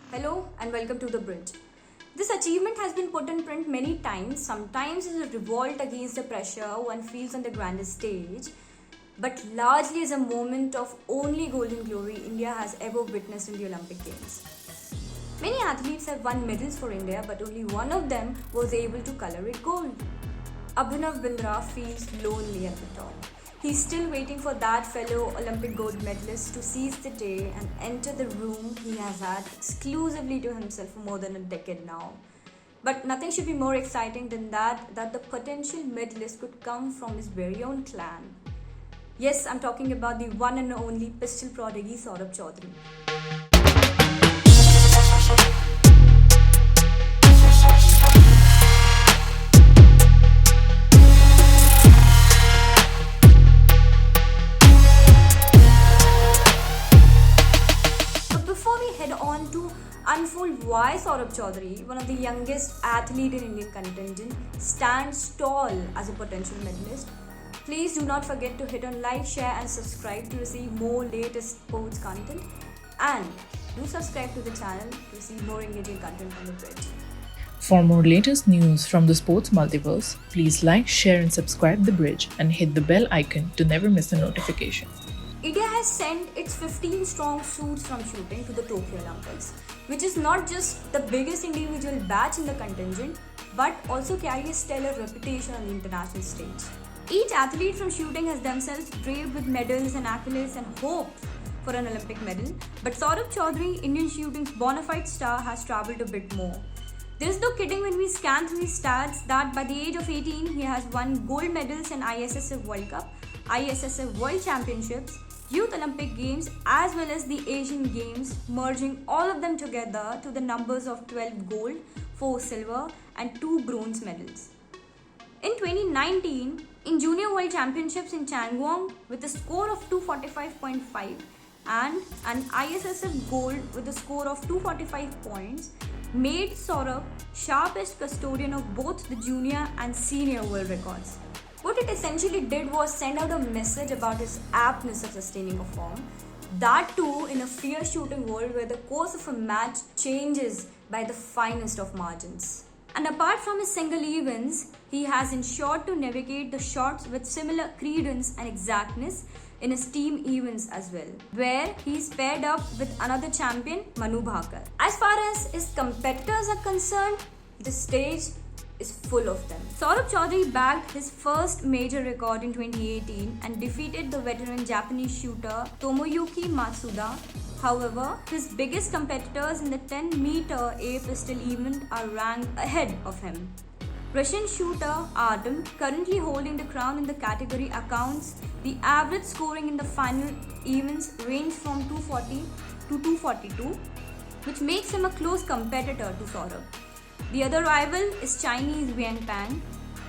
Hello and welcome to The Bridge. This achievement has been put in print many times, sometimes as a revolt against the pressure one feels on the grandest stage, but largely as a moment of only golden glory India has ever witnessed in the Olympic Games. Many athletes have won medals for India, but only one of them was able to color it gold. Abhinav Bindra feels lonely at the top. He's still waiting for that fellow Olympic gold medalist to seize the day and enter the room he has had exclusively to himself for more than a decade now. But nothing should be more exciting than that the potential medalist could come from his very own clan. Yes, I'm talking about the one and only pistol prodigy Saurabh Chaudhary. Unfold why Saurabh Chaudhary, one of the youngest athlete in Indian contingent, stands tall as a potential medalist. Please do not forget to hit on like, share and subscribe to receive more latest sports content, and do subscribe to the channel to receive more engaging content from The Bridge. For more latest news from the sports multiverse, please like, share and subscribe The Bridge and hit the bell icon to never miss a notification. India has sent its 15-strong suits from shooting to the Tokyo Olympics, which is not just the biggest individual batch in the contingent, but also carries a stellar reputation on the international stage. Each athlete from shooting has themselves draped with medals and accolades and hopes for an Olympic medal, but Saurabh Chaudhary, Indian shooting's bona fide star, has travelled a bit more. There is no kidding when we scan through his stats that by the age of 18, he has won gold medals in ISSF World Cup, ISSF World Championships, Youth Olympic Games as well as the Asian Games, merging all of them together to the numbers of 12 gold, 4 silver and 2 bronze medals. In 2019, in Junior World Championships in Changwon with a score of 245.5 and an ISSF gold with a score of 245 points, made Saurabh sharpest custodian of both the junior and senior world records. What it essentially did was send out a message about his aptness of sustaining a form, that too in a fierce shooting world where the course of a match changes by the finest of margins. And apart from his single events, he has ensured to navigate the shots with similar credence and exactness in his team events as well, where he is paired up with another champion, Manu Bhakar. As far as his competitors are concerned, the stage is full of them. Saurabh Chaudhary bagged his first major record in 2018 and defeated the veteran Japanese shooter Tomoyuki Matsuda. However, his biggest competitors in the 10-meter air pistol event are ranked ahead of him. Russian shooter Artem, currently holding the crown in the category, accounts the average scoring in the final events range from 240 to 242, which makes him a close competitor to Saurabh. The other rival is Chinese Wang Pang,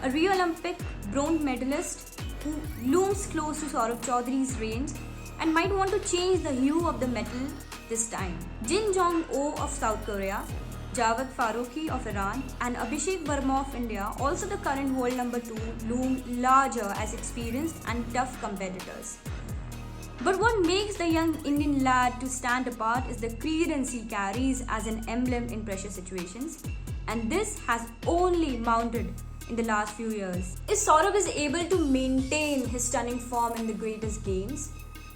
a Rio Olympic bronze medalist who looms close to Saurabh Chaudhary's range and might want to change the hue of the medal this time. Jin Jong-oh of South Korea, Javad Farooqi of Iran and Abhishek Verma of India, also the current world number 2, loom larger as experienced and tough competitors. But what makes the young Indian lad to stand apart is the credence he carries as an emblem in pressure situations. And this has only mounted in the last few years. If Saurabh is able to maintain his stunning form in the greatest games,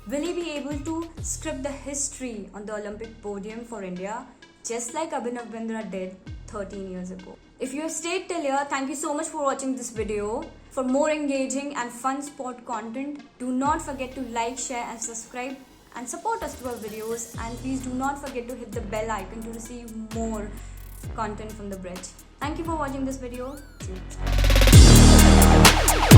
will he be able to script the history on the Olympic podium for India, just like Abhinav Bindra did 13 years ago? If you have stayed till here, thank you so much for watching this video. For more engaging and fun sport content, do not forget to like, share and subscribe and support us to our videos, and please do not forget to hit the bell icon to receive more content from The Bridge. Thank you for watching this video. See you next time.